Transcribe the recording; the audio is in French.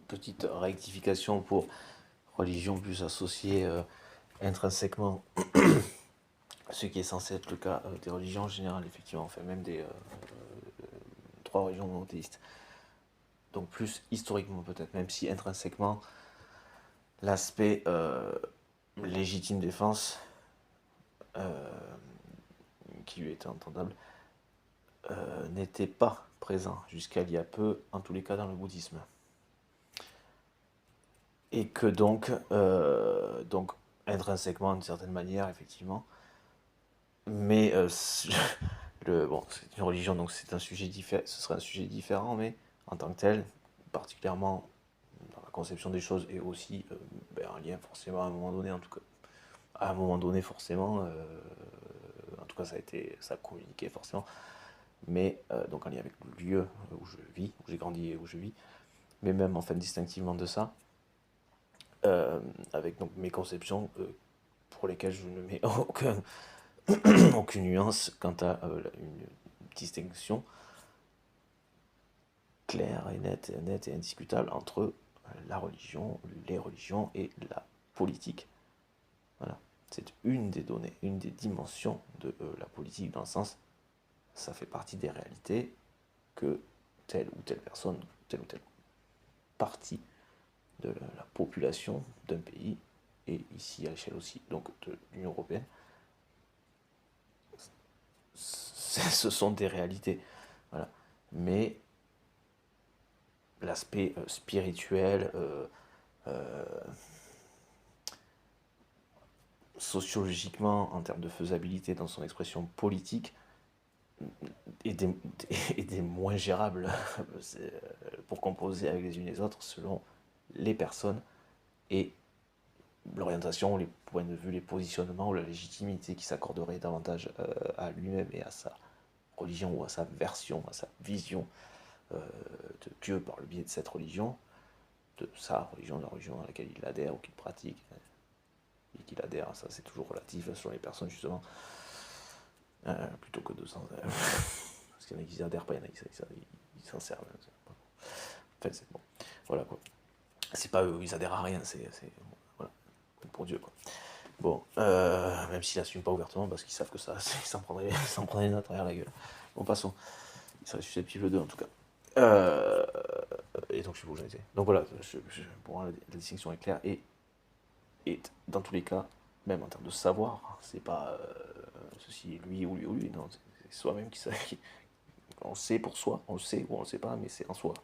petite rectification pour religion plus associée intrinsèquement, ce qui est censé être le cas des religions en général, effectivement, enfin même des trois religions monothéistes. Donc plus historiquement peut-être, même si intrinsèquement l'aspect légitime défense qui lui était entendable n'était pas présent jusqu'à il y a peu, en tous les cas dans le bouddhisme. Et que donc intrinsèquement d'une certaine manière, effectivement, mais bon, c'est une religion, donc c'est un sujet ce serait un sujet différent, mais en tant que tel, particulièrement dans la conception des choses, et aussi un lien forcément à un moment donné, en tout cas, à un moment donné forcément, en tout cas ça a communiqué forcément, mais donc en lien avec le lieu où je vis, où j'ai grandi et où je vis, mais même en fait distinctivement de ça, avec donc mes conceptions pour lesquelles je ne mets aucune nuance quant à une distinction claire et nette et indiscutable entre la religion, les religions et la politique. Voilà. C'est une des données, une des dimensions de la politique, dans le sens, ça fait partie des réalités que telle ou telle personne, telle ou telle partie de la population d'un pays, et ici à l'échelle aussi donc de l'Union Européenne, ce sont des réalités. Voilà. Mais l'aspect spirituel, sociologiquement, en termes de faisabilité dans son expression politique, est des moins gérables pour composer avec les unes et les autres selon les personnes et l'orientation, les points de vue, les positionnements ou la légitimité qui s'accorderait davantage à lui-même et à sa religion ou à sa version, à sa vision de Dieu par le biais de cette religion, de sa religion, de la religion à laquelle il adhère ou qu'il pratique, et qu'il adhère, ça c'est toujours relatif sur les personnes justement, plutôt que de s'en... parce qu'il y en a qui adhèrent pas, il y en a qui s'en servent. Enfin c'est bon, voilà quoi. C'est pas eux, ils adhèrent à rien, c'est voilà, pour Dieu quoi. Bon, même s'ils n'assument pas ouvertement parce qu'ils savent que ça, ils s'en prendraient une à travers la gueule. Bon, passons. Ils seraient susceptibles d'eux en tout cas. Et donc je sais pas où j'en étais. Donc voilà, pour moi la distinction est claire et dans tous les cas, même en termes de savoir, c'est pas ceci lui ou lui, non, c'est soi-même qui on sait pour soi, on le sait ou on le sait pas, mais c'est en soi.